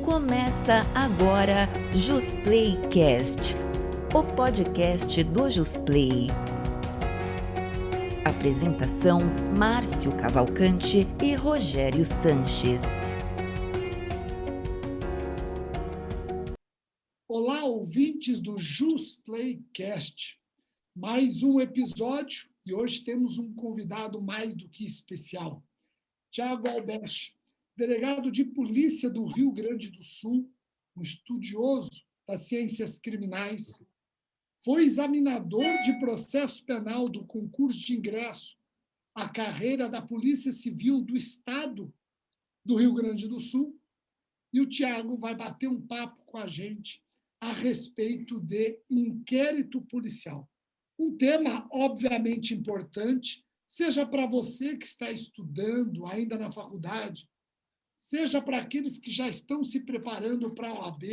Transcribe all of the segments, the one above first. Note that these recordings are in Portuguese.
Começa agora JusPlayCast, o podcast do JusPlay. Apresentação: Márcio Cavalcante e Rogério Sanches. Olá, ouvintes do JusPlayCast. Mais um episódio e hoje temos um convidado mais do que especial. Thiago Alberti, delegado de polícia do Rio Grande do Sul, um estudioso das ciências criminais, foi examinador de processo penal do concurso de ingresso à carreira da Polícia Civil do Estado do Rio Grande do Sul. E o Thiago vai bater um papo com a gente a respeito de inquérito policial. Um tema, obviamente, importante, seja para você que está estudando ainda na faculdade, seja para aqueles que já estão se preparando para a OAB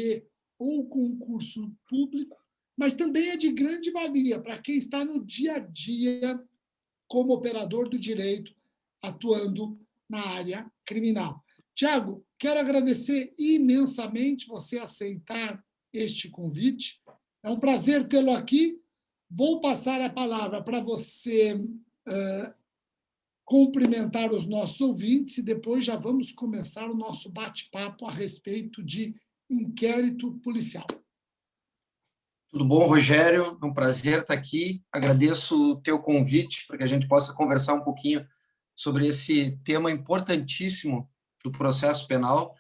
ou concurso público, mas também é de grande valia para quem está no dia a dia como operador do direito, atuando na área criminal. Thiago, quero agradecer imensamente você aceitar este convite. É um prazer tê-lo aqui. Vou passar a palavra para você cumprimentar os nossos ouvintes e depois já vamos começar o nosso bate-papo a respeito de inquérito policial. Tudo bom, Rogério? É um prazer estar aqui. Agradeço o teu convite para que a gente possa conversar um pouquinho sobre esse tema importantíssimo do processo penal.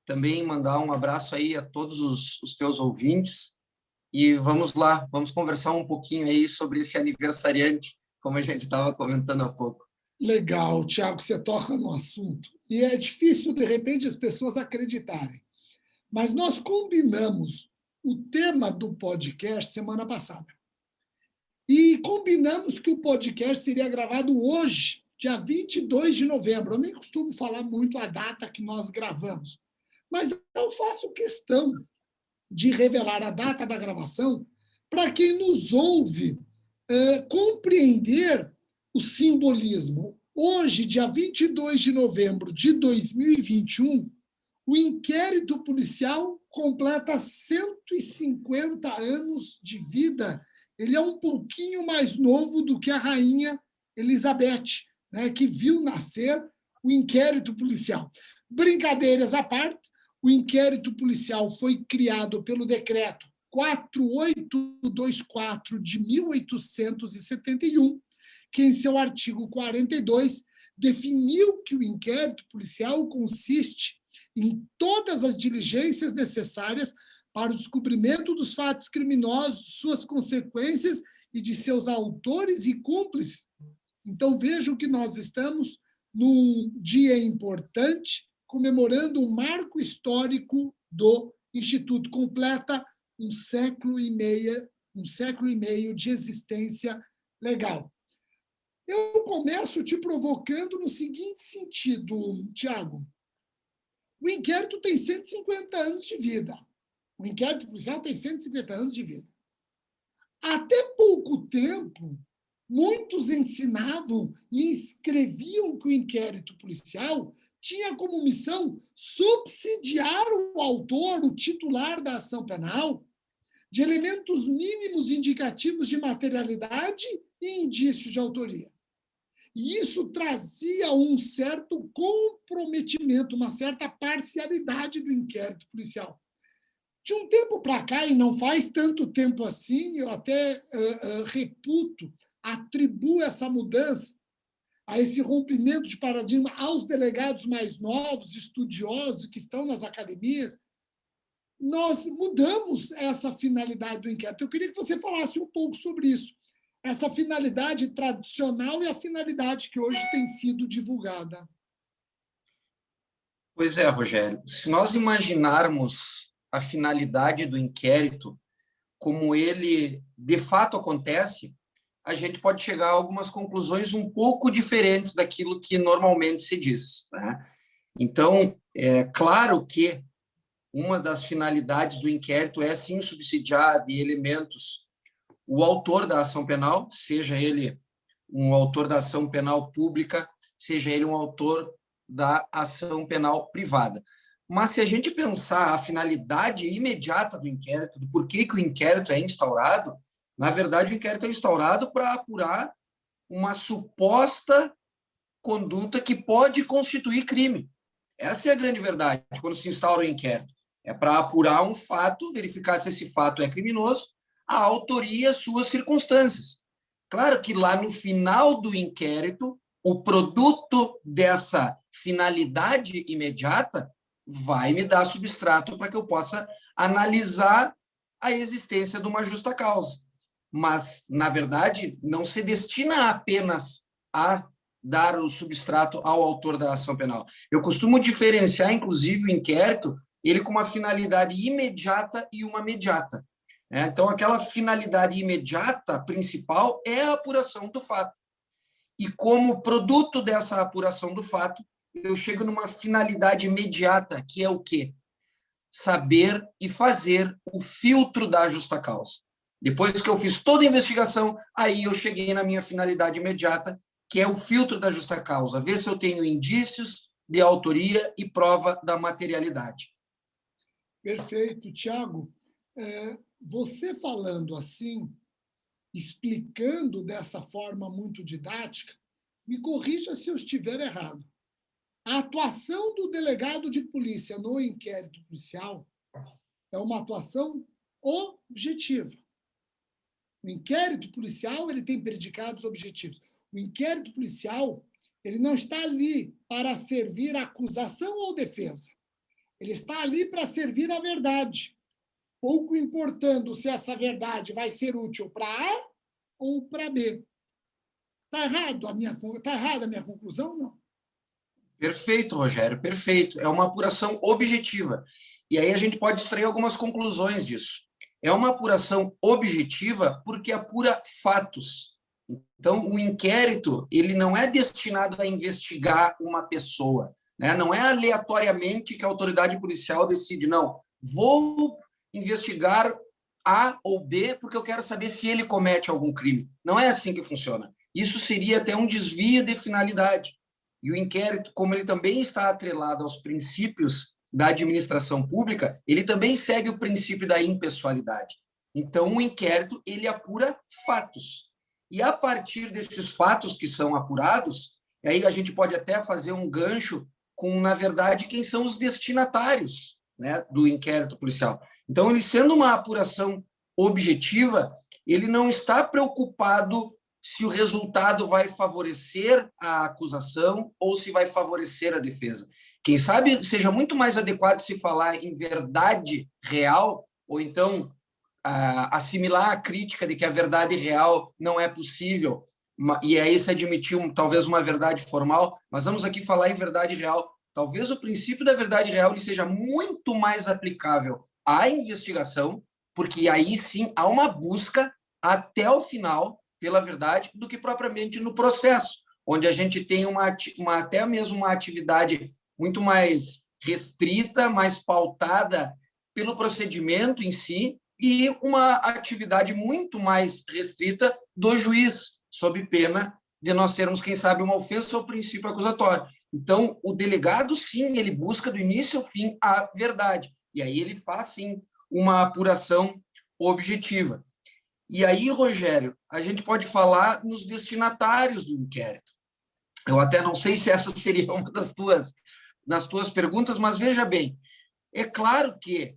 Também mandar um abraço aí a todos os teus ouvintes. E vamos lá, vamos conversar um pouquinho aí sobre esse aniversariante, como a gente estava comentando há pouco. Legal, Thiago, você toca no assunto. E é difícil, de repente, as pessoas acreditarem. Mas nós combinamos o tema do podcast semana passada. E combinamos que o podcast seria gravado hoje, dia 22 de novembro. Eu nem costumo falar muito a data que nós gravamos, mas eu faço questão de revelar a data da gravação para quem nos ouve compreender o simbolismo. Hoje, dia 22 de novembro de 2021, o inquérito policial completa 150 anos de vida. Ele é um pouquinho mais novo do que a rainha Elizabeth, né, que viu nascer o inquérito policial. Brincadeiras à parte, o inquérito policial foi criado pelo decreto 4824 de 1871, que em seu artigo 42 definiu que o inquérito policial consiste em todas as diligências necessárias para o descobrimento dos fatos criminosos, suas consequências e de seus autores e cúmplices. Então, vejam que nós estamos num dia importante, comemorando um marco histórico do Instituto. Completa um século e meio de existência legal. Eu começo te provocando no seguinte sentido, Thiago. O inquérito tem 150 anos de vida. O inquérito policial tem 150 anos de vida. Até pouco tempo, muitos ensinavam e escreviam que o inquérito policial tinha como missão subsidiar o autor, o titular da ação penal, de elementos mínimos indicativos de materialidade e indícios de autoria. E isso trazia um certo comprometimento, uma certa parcialidade do inquérito policial. De um tempo para cá, e não faz tanto tempo assim, eu até reputo, atribuo essa mudança, a esse rompimento de paradigma aos delegados mais novos, estudiosos que estão nas academias, nós mudamos essa finalidade do inquérito. Eu queria que você falasse um pouco sobre isso, essa finalidade tradicional e a finalidade que hoje tem sido divulgada. Pois é, Rogério. Se nós imaginarmos a finalidade do inquérito como ele de fato acontece, a gente pode chegar a algumas conclusões um pouco diferentes daquilo que normalmente se diz, né? Então, é claro que uma das finalidades do inquérito é, sim, subsidiar de elementos o autor da ação penal, seja ele um autor da ação penal pública, seja ele um autor da ação penal privada. Mas se a gente pensar a finalidade imediata do inquérito, do porquê que o inquérito é instaurado, na verdade, o inquérito é instaurado para apurar uma suposta conduta que pode constituir crime. Essa é a grande verdade, quando se instaura o inquérito. É para apurar um fato, verificar se esse fato é criminoso, a autoria e as suas circunstâncias. Claro que lá no final do inquérito, o produto dessa finalidade imediata vai me dar substrato para que eu possa analisar a existência de uma justa causa. Mas, na verdade, não se destina apenas a dar o substrato ao autor da ação penal. Eu costumo diferenciar, inclusive, o inquérito, ele com uma finalidade imediata e uma mediata. Então, aquela finalidade imediata principal é a apuração do fato. E como produto dessa apuração do fato, eu chego numa finalidade imediata, que é o quê? Saber e fazer o filtro da justa causa. Depois que eu fiz toda a investigação, aí eu cheguei na minha finalidade imediata, que é o filtro da justa causa, ver se eu tenho indícios de autoria e prova da materialidade. Perfeito, Tiago. Você falando assim, explicando dessa forma muito didática, me corrija se eu estiver errado. A atuação do delegado de polícia no inquérito policial é uma atuação objetiva. O inquérito policial ele tem predicados objetivos. O inquérito policial ele não está ali para servir a acusação ou defesa. Ele está ali para servir a verdade. Pouco importando se essa verdade vai ser útil para A ou para B. Está errada a minha conclusão, não? Perfeito, Rogério, perfeito. É uma apuração objetiva. E aí a gente pode extrair algumas conclusões disso. É uma apuração objetiva porque apura fatos. Então, o inquérito ele não é destinado a investigar uma pessoa, né? Não é aleatoriamente que a autoridade policial decide, não, vou investigar A ou B porque eu quero saber se ele comete algum crime. Não é assim que funciona. Isso seria até um desvio de finalidade. E o inquérito, como ele também está atrelado aos princípios da administração pública, ele também segue o princípio da impessoalidade. Então, o inquérito ele apura fatos. E a partir desses fatos que são apurados, aí a gente pode até fazer um gancho com, na verdade, quem são os destinatários, né, do inquérito policial. Então, ele sendo uma apuração objetiva, ele não está preocupado se o resultado vai favorecer a acusação ou se vai favorecer a defesa. Quem sabe seja muito mais adequado se falar em verdade real, ou então assimilar a crítica de que a verdade real não é possível, e aí se admitir talvez uma verdade formal, mas vamos aqui falar em verdade real. Talvez o princípio da verdade real ele seja muito mais aplicável à investigação, porque aí sim há uma busca até o final pela verdade do que propriamente no processo, onde a gente tem até mesmo uma atividade muito mais restrita, mais pautada pelo procedimento em si e uma atividade muito mais restrita do juiz, sob pena de nós termos, quem sabe, uma ofensa ao princípio acusatório. Então, o delegado, sim, ele busca do início ao fim a verdade. E aí ele faz, sim, uma apuração objetiva. E aí, Rogério, a gente pode falar nos destinatários do inquérito. Eu até não sei se essa seria uma das tuas perguntas, mas veja bem, é claro que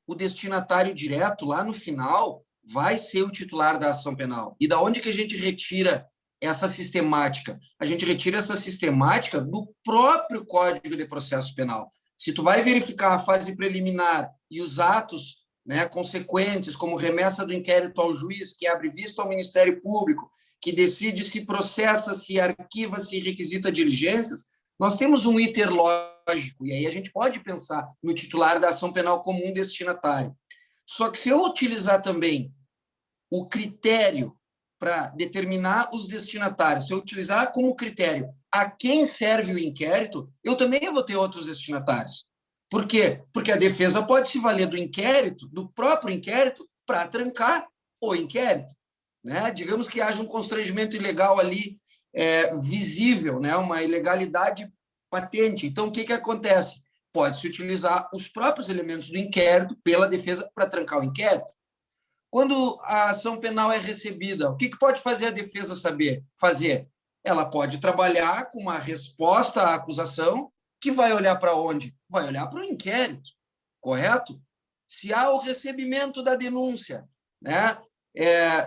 o destinatário direto, lá no final, vai ser o titular da ação penal. E da onde que a gente retira essa sistemática? A gente retira essa sistemática do próprio Código de Processo Penal. Se tu vai verificar a fase preliminar e os atos, né, consequentes, como remessa do inquérito ao juiz, que abre vista ao Ministério Público, que decide se processa, se arquiva, se requisita diligências, nós temos um iter lógico, e aí a gente pode pensar no titular da ação penal como um destinatário. Só que se eu utilizar também o critério para determinar os destinatários, se eu utilizar como critério a quem serve o inquérito, eu também vou ter outros destinatários. Por quê? Porque a defesa pode se valer do inquérito, do próprio inquérito, para trancar o inquérito, né? Digamos que haja um constrangimento ilegal ali visível, né? Uma ilegalidade patente. Então, o que acontece? pode-se utilizar os próprios elementos do inquérito pela defesa para trancar o inquérito. Quando a ação penal é recebida, o que pode fazer a defesa fazer? Ela pode trabalhar com uma resposta à acusação que vai olhar para onde? Vai olhar para o inquérito, correto? Se há o recebimento da denúncia, né?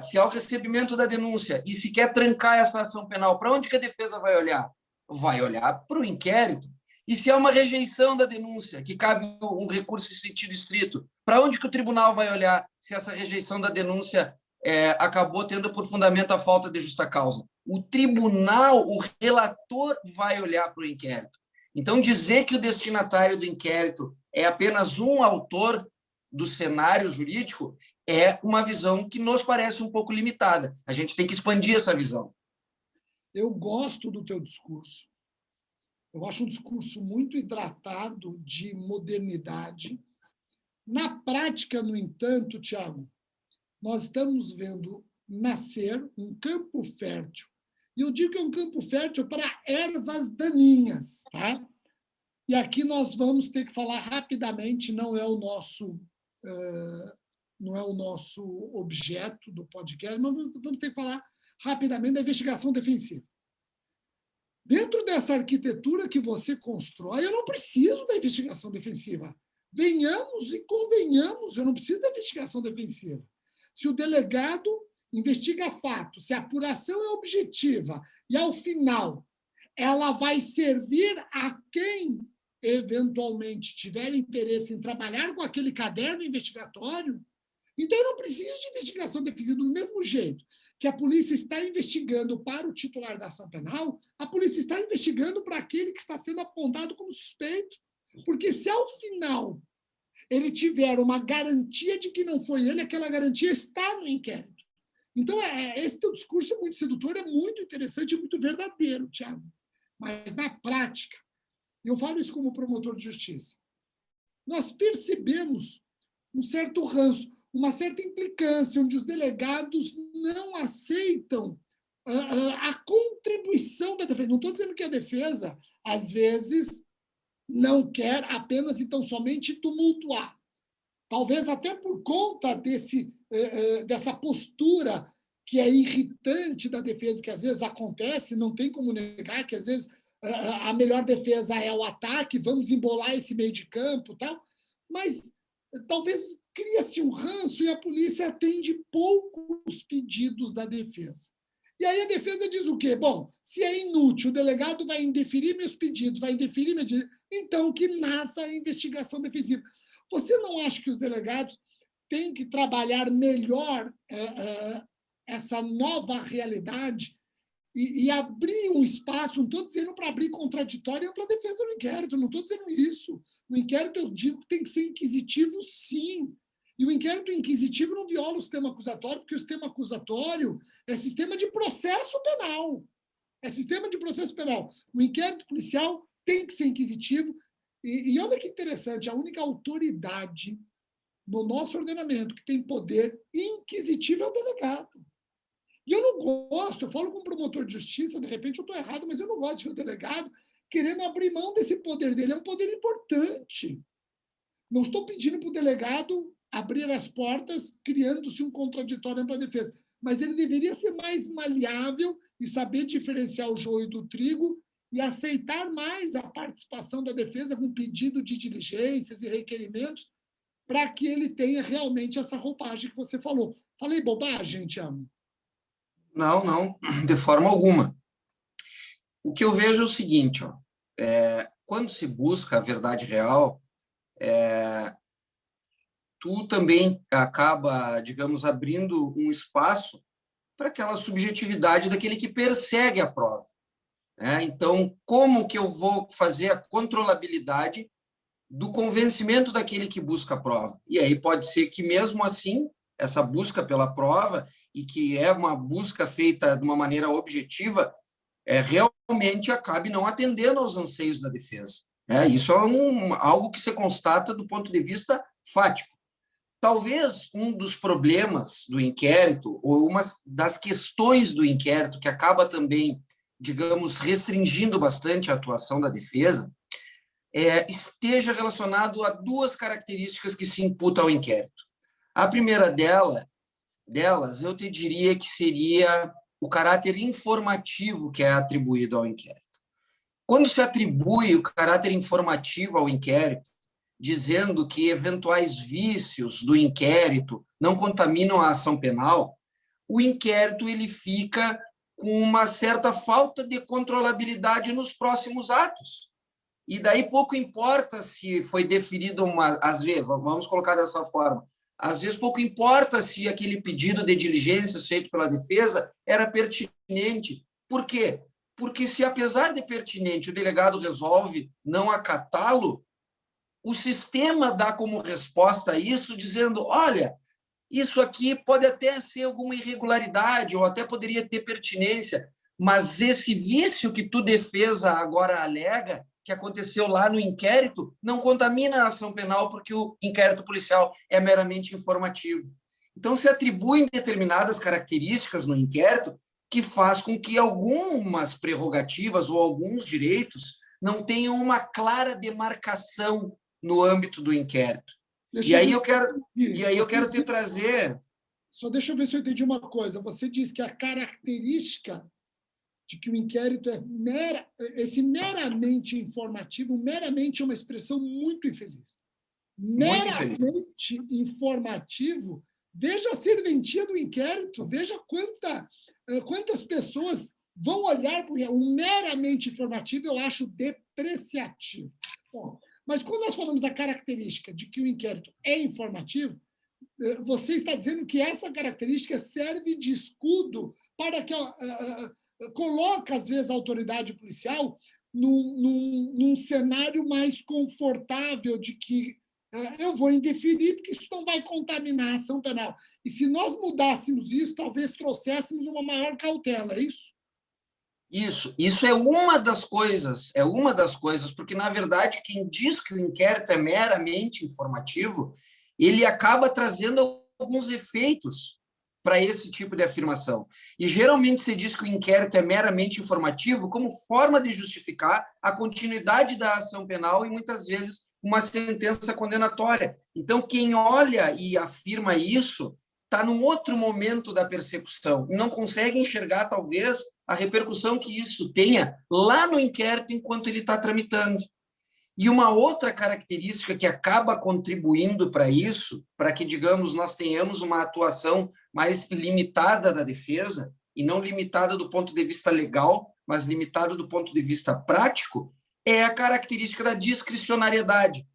Se há o recebimento da denúncia e se quer trancar essa ação penal, para onde que a defesa vai olhar? Vai olhar para o inquérito. E se há uma rejeição da denúncia, que cabe um recurso em sentido estrito, para onde que o tribunal vai olhar se essa rejeição da denúncia acabou tendo por fundamento a falta de justa causa? O tribunal, o relator, vai olhar para o inquérito. Então, dizer que o destinatário do inquérito é apenas um autor do cenário jurídico é uma visão que nos parece um pouco limitada. A gente tem que expandir essa visão. Eu gosto do teu discurso. Eu acho um discurso muito hidratado de modernidade. Na prática, no entanto, Tiago, nós estamos vendo nascer um campo fértil. E eu digo que é um campo fértil para ervas daninhas, tá? E aqui nós vamos ter que falar rapidamente, não é o nosso objeto do podcast, mas vamos ter que falar rapidamente da investigação defensiva. Dentro dessa arquitetura que você constrói, eu não preciso da investigação defensiva. Venhamos e convenhamos, eu não preciso da investigação defensiva. Se o delegado investiga fato, se a apuração é objetiva e, ao final, ela vai servir a quem eventualmente tiver interesse em trabalhar com aquele caderno investigatório, então eu não preciso de investigação defensiva. Do mesmo jeito que a polícia está investigando para o titular da ação penal, a polícia está investigando para aquele que está sendo apontado como suspeito. Porque se, ao final, ele tiver uma garantia de que não foi ele, aquela garantia está no inquérito. Então, esse teu discurso é muito sedutor, é muito interessante e muito verdadeiro, Tiago. Mas, na prática, eu falo isso como promotor de justiça, nós percebemos um certo ranço, uma certa implicância, onde os delegados não aceitam a contribuição da defesa. Não estou dizendo que a defesa, às vezes, não quer apenas e tão somente tumultuar. Talvez até por conta dessa postura que é irritante da defesa, que às vezes acontece, não tem como negar que às vezes a melhor defesa é o ataque, vamos embolar esse meio de campo, tal, mas talvez cria-se um ranço e a polícia atende pouco os pedidos da defesa. E aí a defesa diz o quê? Bom, se é inútil, o delegado vai indeferir meus pedidos, vai indeferir meus direitos, então que nasça a investigação defensiva. Você não acha que os delegados têm que trabalhar melhor essa nova realidade e abrir um espaço? Não estou dizendo para abrir contraditório para a defesa no inquérito, não estou dizendo isso. No inquérito eu digo que tem que ser inquisitivo, sim. E o inquérito inquisitivo não viola o sistema acusatório, porque o sistema acusatório é sistema de processo penal. É sistema de processo penal. O inquérito policial tem que ser inquisitivo. E olha que interessante, a única autoridade no nosso ordenamento que tem poder inquisitivo é o delegado. E eu não gosto, eu falo com um promotor de justiça, de repente eu estou errado, mas eu não gosto de ver o delegado querendo abrir mão desse poder dele. É um poder importante. Não estou pedindo para o delegado abrir as portas, criando-se um contraditório para a defesa, mas ele deveria ser mais maleável e saber diferenciar o joio do trigo e aceitar mais a participação da defesa com pedido de diligências e requerimentos para que ele tenha realmente essa roupagem que você falou. Falei bobagem, Tiago? Não, de forma alguma. O que eu vejo é o seguinte, quando se busca a verdade real, tu também acaba, digamos, abrindo um espaço para aquela subjetividade daquele que persegue a prova. Então, como que eu vou fazer a controlabilidade do convencimento daquele que busca a prova? E aí pode ser que, mesmo assim, essa busca pela prova, e que é uma busca feita de uma maneira objetiva, realmente acabe não atendendo aos anseios da defesa. Isso é algo que se constata do ponto de vista fático. Talvez um dos problemas do inquérito, ou uma das questões do inquérito que acaba também, digamos, restringindo bastante a atuação da defesa, esteja relacionado a duas características que se imputam ao inquérito. A primeira delas, eu te diria que seria o caráter informativo que é atribuído ao inquérito. Quando se atribui o caráter informativo ao inquérito, dizendo que eventuais vícios do inquérito não contaminam a ação penal, o inquérito ele fica com uma certa falta de controlabilidade nos próximos atos. E daí pouco importa se foi deferido às vezes, vamos colocar dessa forma, às vezes pouco importa se aquele pedido de diligências feito pela defesa era pertinente. Por quê? Porque se, apesar de pertinente, o delegado resolve não acatá-lo, o sistema dá como resposta a isso, dizendo, olha, isso aqui pode até ser alguma irregularidade, ou até poderia ter pertinência, mas esse vício que tu, defesa, agora alega, que aconteceu lá no inquérito, não contamina a ação penal, porque o inquérito policial é meramente informativo. Então, se atribuem determinadas características no inquérito que faz com que algumas prerrogativas ou alguns direitos não tenham uma clara demarcação no âmbito do inquérito. E aí eu quero te trazer... Só deixa eu ver se eu entendi uma coisa. Você diz que a característica de que o inquérito é meramente informativo, meramente é uma expressão muito infeliz. Meramente informativo, veja a serventia do inquérito, veja quantas pessoas vão olhar para o meramente informativo, eu acho depreciativo. Bom, mas quando nós falamos da característica de que o inquérito é informativo, você está dizendo que essa característica serve de escudo para que coloca, às vezes, a autoridade policial num cenário mais confortável de que eu vou indeferir, porque isso não vai contaminar a ação penal. E se nós mudássemos isso, talvez trouxéssemos uma maior cautela, é isso? Isso é uma das coisas, porque, na verdade, quem diz que o inquérito é meramente informativo, ele acaba trazendo alguns efeitos para esse tipo de afirmação. E, geralmente, se diz que o inquérito é meramente informativo como forma de justificar a continuidade da ação penal e, muitas vezes, uma sentença condenatória. Então, quem olha e afirma isso está num outro momento da persecução e não consegue enxergar, talvez, a repercussão que isso tenha lá no inquérito enquanto ele está tramitando. E uma outra característica que acaba contribuindo para isso, para que, digamos, nós tenhamos uma atuação mais limitada da defesa, e não limitada do ponto de vista legal, mas limitada do ponto de vista prático, é a característica da discricionariedade.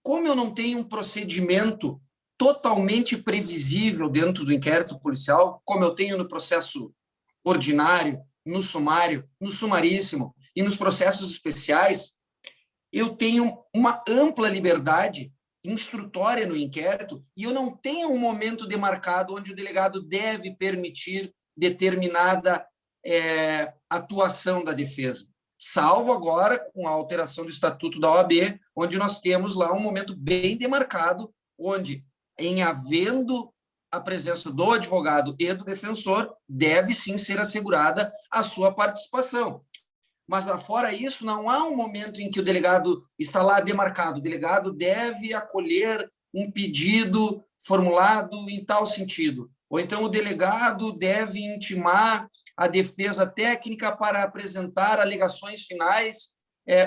Como eu não tenho um procedimento totalmente previsível dentro do inquérito policial, como eu tenho no processo ordinário, no sumário, no sumaríssimo e nos processos especiais, eu tenho uma ampla liberdade instrutória no inquérito e eu não tenho um momento demarcado onde o delegado deve permitir determinada atuação da defesa. Salvo agora com a alteração do Estatuto da OAB, onde nós temos lá um momento bem demarcado, onde, em havendo a presença do advogado e do defensor, deve sim ser assegurada a sua participação. Mas, fora isso, não há um momento em que o delegado está lá demarcado. O delegado deve acolher um pedido formulado em tal sentido. Ou então o delegado deve intimar a defesa técnica para apresentar alegações finais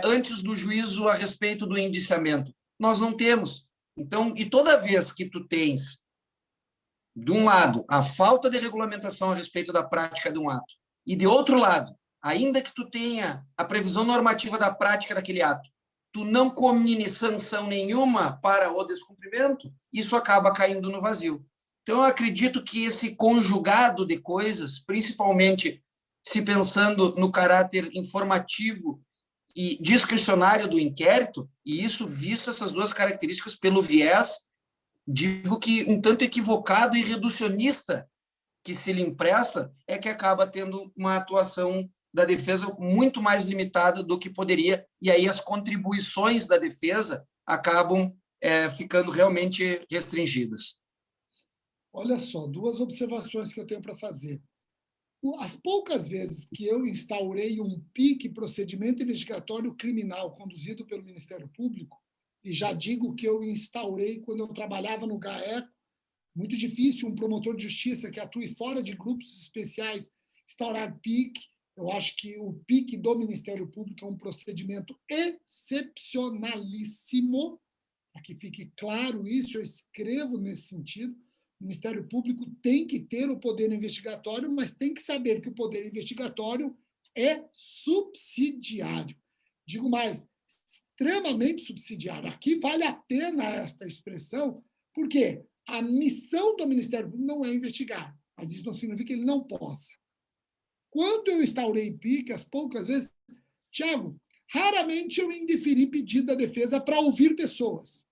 antes do juízo a respeito do indiciamento. Nós não temos. Então, e toda vez que tu tens, de um lado, a falta de regulamentação a respeito da prática de um ato, e, de outro lado, ainda que tu tenha a previsão normativa da prática daquele ato, tu não comine sanção nenhuma para o descumprimento, isso acaba caindo no vazio. Então, eu acredito que esse conjugado de coisas, principalmente se pensando no caráter informativo e discricionário do inquérito, e isso visto essas duas características pelo viés, digo que um tanto equivocado e reducionista que se lhe empresta, é que acaba tendo uma atuação da defesa muito mais limitada do que poderia, e aí as contribuições da defesa acabam ficando realmente restringidas. Olha só, duas observações que eu tenho para fazer. As poucas vezes que eu instaurei um PIC, procedimento investigatório criminal, conduzido pelo Ministério Público, e já digo que eu instaurei quando eu trabalhava no GAECO, muito difícil um promotor de justiça que atue fora de grupos especiais instaurar PIC. Eu acho que o PIC do Ministério Público é um procedimento excepcionalíssimo, para que fique claro isso, eu escrevo nesse sentido. O Ministério Público tem que ter o poder investigatório, mas tem que saber que o poder investigatório é subsidiário. Digo mais, extremamente subsidiário. Aqui vale a pena esta expressão, porque a missão do Ministério Público não é investigar, mas isso não significa que ele não possa. Quando eu instaurei PIC, as poucas vezes, Tiago, raramente eu indeferi pedido da defesa para ouvir pessoas.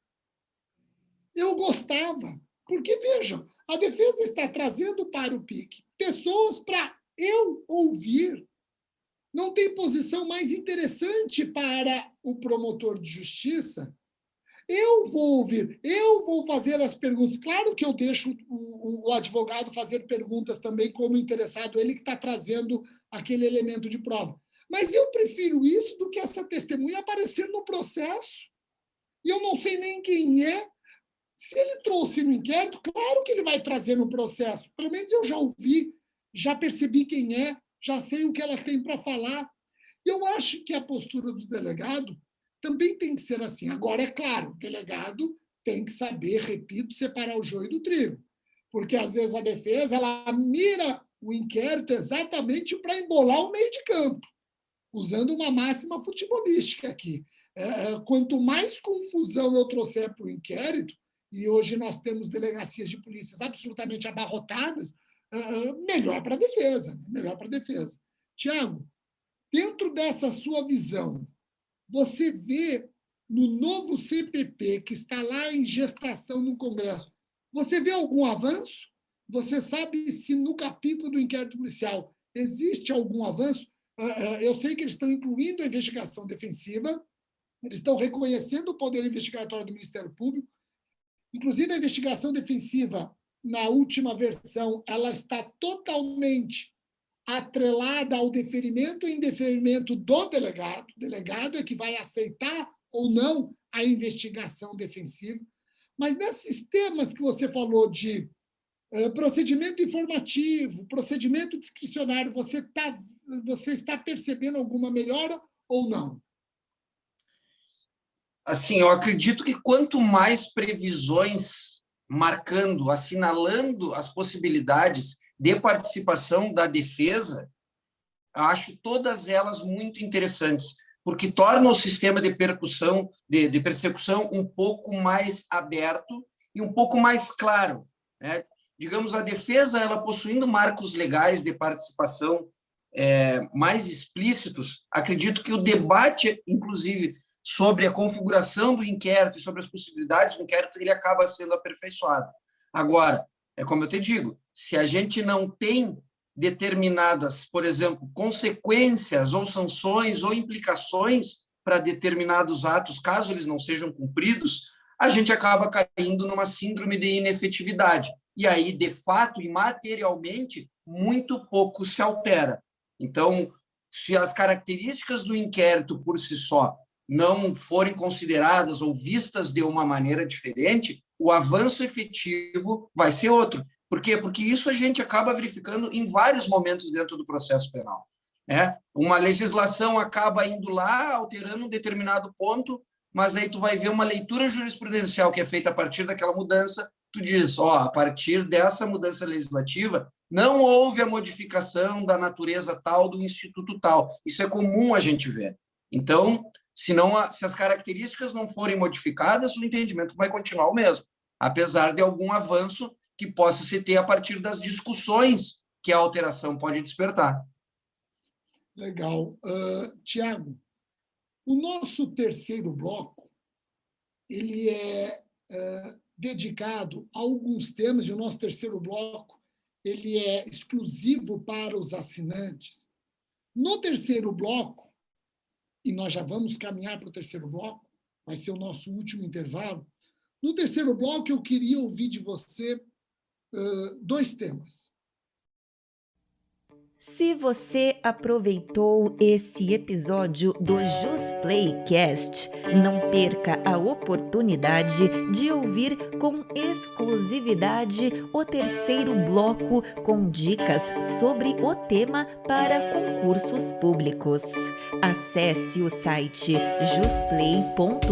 Eu gostava, porque, vejam, a defesa está trazendo para o PIC pessoas para eu ouvir. Não tem posição mais interessante para o promotor de justiça. Eu vou ouvir, eu vou fazer as perguntas. Claro que eu deixo o advogado fazer perguntas também como interessado, ele que está trazendo aquele elemento de prova. Mas eu prefiro isso do que essa testemunha aparecer no processo. E eu não sei nem quem é. Se ele trouxe no inquérito, claro que ele vai trazer no processo. Pelo menos eu já ouvi, já percebi quem é, já sei o que ela tem para falar. E eu acho que a postura do delegado também tem que ser assim. Agora, é claro, o delegado tem que saber, repito, separar o joio do trigo. Porque, às vezes, a defesa ela mira o inquérito exatamente para embolar o meio de campo, usando uma máxima futebolística aqui. Quanto mais confusão eu trouxer para o inquérito, e hoje nós temos delegacias de polícias absolutamente abarrotadas, melhor para a defesa. Melhor para a defesa. Tiago, dentro dessa sua visão, você vê no novo CPP, que está lá em gestação no Congresso, você vê algum avanço? Você sabe se no capítulo do inquérito policial existe algum avanço? Eu sei que eles estão incluindo a investigação defensiva, eles estão reconhecendo o poder investigatório do Ministério Público. Inclusive, a investigação defensiva, na última versão, ela está totalmente atrelada ao deferimento e indeferimento do delegado. O delegado é que vai aceitar ou não a investigação defensiva. Mas nesses temas que você falou de procedimento informativo, procedimento discricionário, você está percebendo alguma melhora ou não? Assim, eu acredito que quanto mais previsões marcando, assinalando as possibilidades de participação da defesa, acho todas elas muito interessantes, porque torna o sistema de persecução um pouco mais aberto e um pouco mais claro, né? Digamos, a defesa, ela possuindo marcos legais de participação mais explícitos, acredito que o debate, inclusive, sobre a configuração do inquérito e sobre as possibilidades do inquérito, ele acaba sendo aperfeiçoado. Agora, é como eu te digo, se a gente não tem determinadas, por exemplo, consequências ou sanções ou implicações para determinados atos, caso eles não sejam cumpridos, a gente acaba caindo numa síndrome de inefetividade. E aí, de fato e materialmente, muito pouco se altera. Então, se as características do inquérito por si só não forem consideradas ou vistas de uma maneira diferente, o avanço efetivo vai ser outro. Por quê? Porque isso a gente acaba verificando em vários momentos dentro do processo penal, né? Uma legislação acaba indo lá, alterando um determinado ponto, mas aí tu vai ver uma leitura jurisprudencial que é feita a partir daquela mudança, tu diz, a partir dessa mudança legislativa, não houve a modificação da natureza tal do instituto tal. Isso é comum a gente ver. Então, se as características não forem modificadas, o entendimento vai continuar o mesmo, apesar de algum avanço que possa se ter a partir das discussões que a alteração pode despertar. Legal. Tiago, o nosso terceiro bloco ele é dedicado a alguns temas, e o nosso terceiro bloco ele é exclusivo para os assinantes. No terceiro bloco, e nós já vamos caminhar para o terceiro bloco, vai ser o nosso último intervalo. No terceiro bloco, eu queria ouvir de você dois temas. Se você aproveitou esse episódio do JusPlayCast, não perca a oportunidade de ouvir com exclusividade o terceiro bloco com dicas sobre o tema para concursos públicos. Acesse o site jusplay.com.br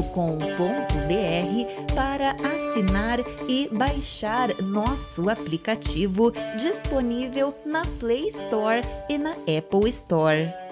para assinar e baixar nosso aplicativo disponível na Play Store e na Apple Store.